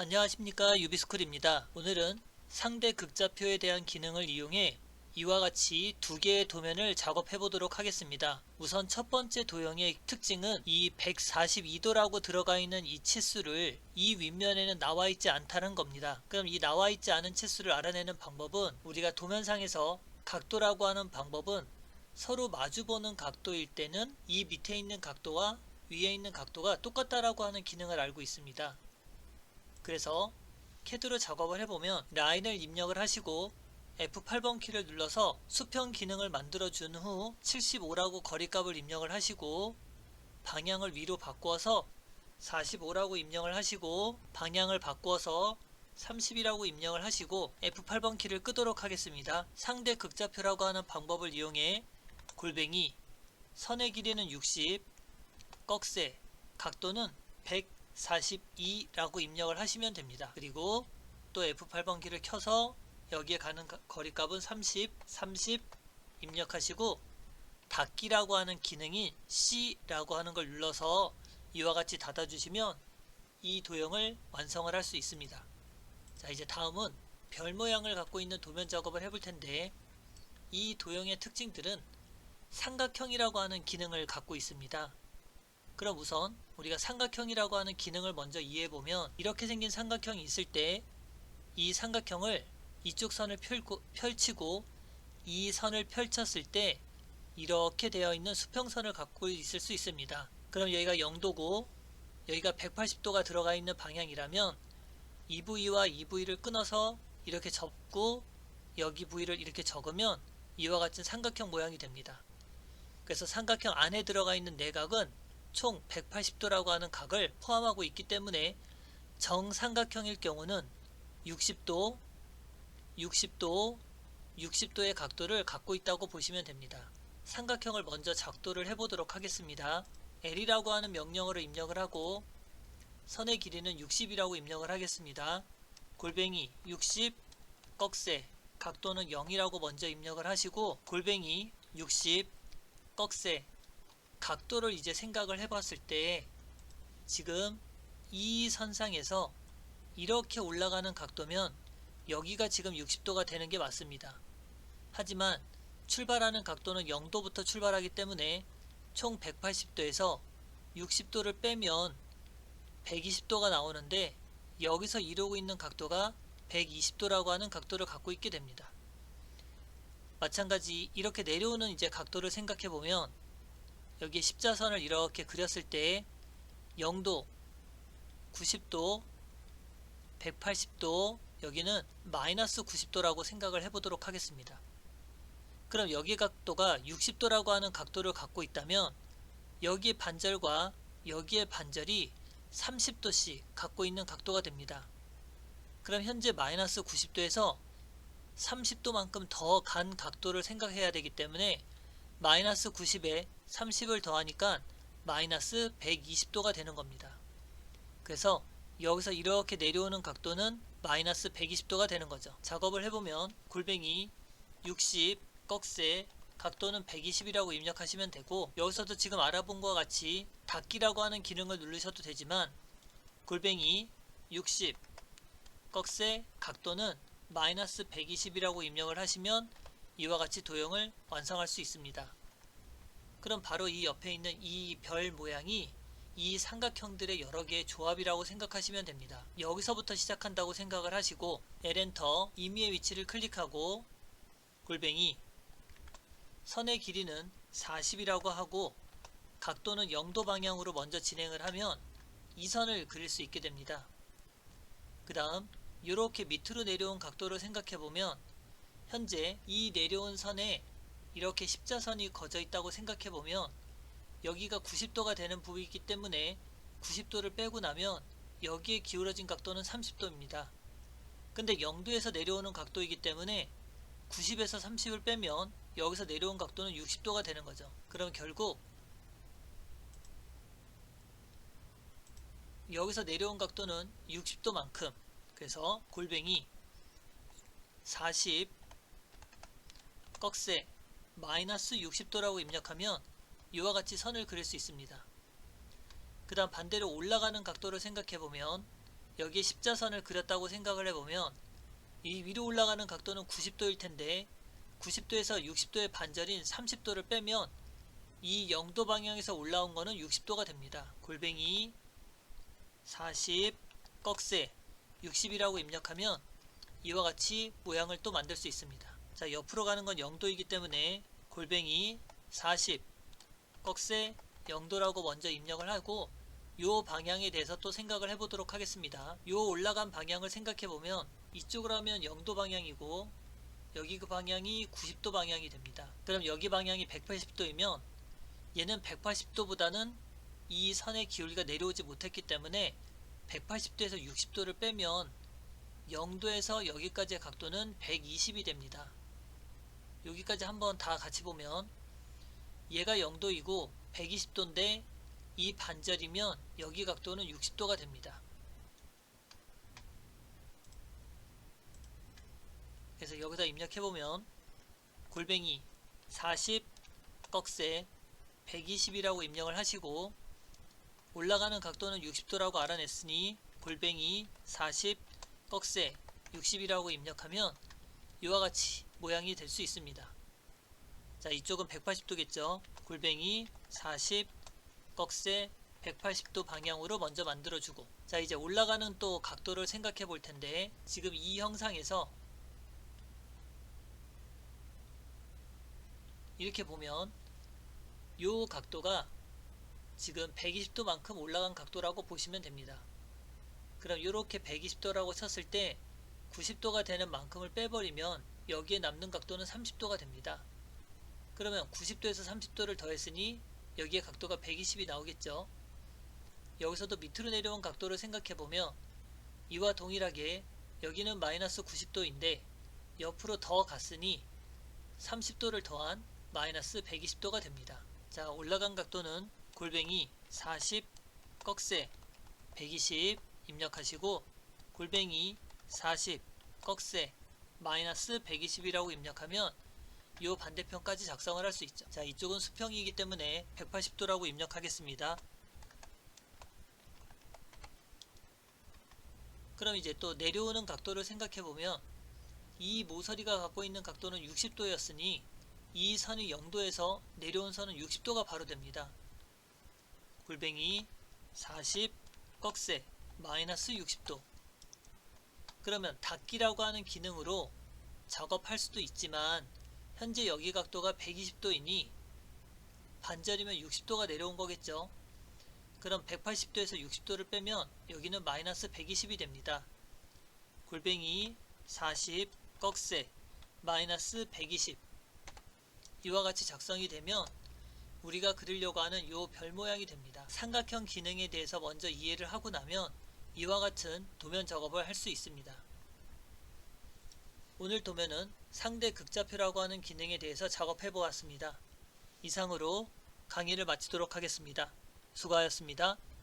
안녕하십니까, 유비스쿨입니다. 오늘은 상대 극좌표에 대한 기능을 이용해 이와 같이 두 개의 도면을 작업해 보도록 하겠습니다. 우선 첫 번째 도형의 특징은 이 142도라고 들어가 있는 이 치수를 이 윗면에는 나와 있지 않다는 겁니다. 그럼 이 나와 있지 않은 치수를 알아내는 방법은, 우리가 도면상에서 각도라고 하는 방법은 서로 마주보는 각도일 때는 이 밑에 있는 각도와 위에 있는 각도가 똑같다라고 하는 기능을 알고 있습니다. 그래서 CAD로 작업을 해보면 라인을 입력을 하시고 F8번 키를 눌러서 수평 기능을 만들어 준 후 75라고 거리값을 입력을 하시고, 방향을 위로 바꾸어서 45라고 입력을 하시고, 방향을 바꾸어서 30이라고 입력을 하시고 F8번 키를 끄도록 하겠습니다. 상대 극좌표라고 하는 방법을 이용해 골뱅이 선의 길이는 60, 꺽쇠 각도는 142라고 입력을 하시면 됩니다. 그리고 또 F8번 키를 켜서 여기에 가는 거리값은 30 입력하시고, 닫기라고 하는 기능인 C라고 하는 걸 눌러서 이와 같이 닫아주시면 이 도형을 완성을 할 수 있습니다. 자, 이제 다음은 별 모양을 갖고 있는 도면 작업을 해볼 텐데, 이 도형의 특징들은 삼각형이라고 하는 기능을 갖고 있습니다. 그럼 우선 우리가 삼각형이라고 하는 기능을 먼저 이해해보면, 이렇게 생긴 삼각형이 있을 때 이 삼각형을 이쪽 선을 펼치고 이 선을 펼쳤을 때 이렇게 되어 있는 수평선을 갖고 있을 수 있습니다. 그럼 여기가 0도고 여기가 180도가 들어가 있는 방향이라면 이 부위와 이 부위를 끊어서 이렇게 접고 여기 부위를 이렇게 적으면 이와 같은 삼각형 모양이 됩니다. 그래서 삼각형 안에 들어가 있는 내각은 총 180도라고 하는 각을 포함하고 있기 때문에 정삼각형일 경우는 60도, 60도의 각도를 갖고 있다고 보시면 됩니다. 삼각형을 먼저 작도를 해보도록 하겠습니다. L이라고 하는 명령어를 입력을 하고 선의 길이는 60이라고 입력을 하겠습니다. 골뱅이 60, 꺽쇠 각도는 0이라고 먼저 입력을 하시고, 골뱅이 60, 꺽쇠 각도를 이제 생각을 해봤을 때 지금 이 선상에서 이렇게 올라가는 각도면 여기가 지금 60도가 되는 게 맞습니다. 하지만 출발하는 각도는 0도부터 출발하기 때문에 총 180도에서 60도를 빼면 120도가 나오는데, 여기서 이루고 있는 각도가 120도라고 하는 각도를 갖고 있게 됩니다. 마찬가지 이렇게 내려오는 이제 각도를 생각해 보면, 여기에 십자선을 이렇게 그렸을 때 0도, 90도, 180도, 여기는 마이너스 90도라고 생각을 해보도록 하겠습니다. 그럼 여기 각도가 60도라고 하는 각도를 갖고 있다면 여기의 반절과 여기의 반절이 30도씩 갖고 있는 각도가 됩니다. 그럼 현재 마이너스 90도에서 30도만큼 더 간 각도를 생각해야 되기 때문에 마이너스 90에 30을 더하니까 마이너스 120도가 되는 겁니다. 그래서 여기서 이렇게 내려오는 각도는 마이너스 120도가 되는 거죠. 작업을 해보면 골뱅이 60, 꺽쇠 각도는 120이라고 입력하시면 되고, 여기서도 지금 알아본 것과 같이 닫기라고 하는 기능을 누르셔도 되지만 골뱅이 60, 꺽쇠 각도는 마이너스 120이라고 입력을 하시면 이와 같이 도형을 완성할 수 있습니다. 그럼 바로 이 옆에 있는 이 별 모양이 이 삼각형들의 여러 개의 조합이라고 생각하시면 됩니다. 여기서부터 시작한다고 생각을 하시고 L엔터, 임의의 위치를 클릭하고 골뱅이 선의 길이는 40이라고 하고 각도는 0도 방향으로 먼저 진행을 하면 이 선을 그릴 수 있게 됩니다. 그 다음 이렇게 밑으로 내려온 각도를 생각해 보면, 현재 이 내려온 선에 이렇게 십자선이 거져 있다고 생각해 보면 여기가 90도가 되는 부위이기 때문에 90도를 빼고 나면 여기에 기울어진 각도는 30도입니다. 근데 0도에서 내려오는 각도이기 때문에 90에서 30을 빼면 여기서 내려온 각도는 60도가 되는 거죠. 그럼 결국 여기서 내려온 각도는 60도만큼, 그래서 골뱅이 40, 꺽쇠 마이너스 60도라고 입력하면 이와 같이 선을 그릴 수 있습니다. 그 다음 반대로 올라가는 각도를 생각해 보면 여기에 십자선을 그렸다고 생각을 해보면 이 위로 올라가는 각도는 90도일 텐데 90도에서 60도의 반절인 30도를 빼면 이 0도 방향에서 올라온 거는 60도가 됩니다. 골뱅이 40 꺽쇠 60이라고 입력하면 이와 같이 모양을 또 만들 수 있습니다. 자, 옆으로 가는 건 0도이기 때문에 골뱅이 40 꺽쇠 0도라고 먼저 입력을 하고 요 방향에 대해서 또 생각을 해보도록 하겠습니다. 요 올라간 방향을 생각해보면 이쪽으로 하면 0도 방향이고 여기 그 방향이 90도 방향이 됩니다. 그럼 여기 방향이 180도이면 얘는 180도보다는 이 선의 기울기가 내려오지 못했기 때문에 180도에서 60도를 빼면 0도에서 여기까지의 각도는 120이 됩니다. 여기까지 한번 다 같이 보면 얘가 0도이고 120도인데 이 반절이면 여기 각도는 60도가 됩니다. 그래서 여기다 입력해보면 골뱅이 40 꺽쇠 120이라고 입력을 하시고 올라가는 각도는 60도라고 알아냈으니 골뱅이 40 꺽쇠 60이라고 입력하면 이와 같이 모양이 될 수 있습니다. 자, 이쪽은 180도겠죠. 골뱅이 40 꺽쇠 180도 방향으로 먼저 만들어주고, 자, 이제 올라가는 또 각도를 생각해 볼 텐데 지금 이 형상에서 이렇게 보면 요 각도가 지금 120도만큼 올라간 각도라고 보시면 됩니다. 그럼 이렇게 120도라고 쳤을 때 90도가 되는 만큼을 빼버리면 여기에 남는 각도는 30도가 됩니다. 그러면 90도에서 30도를 더했으니 여기에 각도가 120이 나오겠죠. 여기서도 밑으로 내려온 각도를 생각해보면 이와 동일하게 여기는 마이너스 90도인데 옆으로 더 갔으니 30도를 더한 마이너스 120도가 됩니다. 자, 올라간 각도는 골뱅이 40 꺽쇠 120 입력하시고 골뱅이 40 꺽쇠 마이너스 120이라고 입력하면 이 반대편까지 작성을 할 수 있죠. 자, 이쪽은 수평이기 때문에 180도라고 입력하겠습니다. 그럼 이제 또 내려오는 각도를 생각해보면 이 모서리가 갖고 있는 각도는 60도였으니 이 선이 0도에서 내려온 선은 60도가 바로 됩니다. 골뱅이 40 꺽쇠 마이너스 60도. 그러면 닫기라고 하는 기능으로 작업할 수도 있지만 현재 여기 각도가 120도이니 반절이면 60도가 내려온 거겠죠. 그럼 180도에서 60도를 빼면 여기는 마이너스 120이 됩니다. 골뱅이 40 꺽쇠 마이너스 120. 이와 같이 작성이 되면 우리가 그리려고 하는 요 별 모양이 됩니다. 삼각형 기능에 대해서 먼저 이해를 하고 나면 이와 같은 도면 작업을 할 수 있습니다. 오늘 도면은 상대 극좌표라고 하는 기능에 대해서 작업해 보았습니다. 이상으로 강의를 마치도록 하겠습니다. 수고하셨습니다.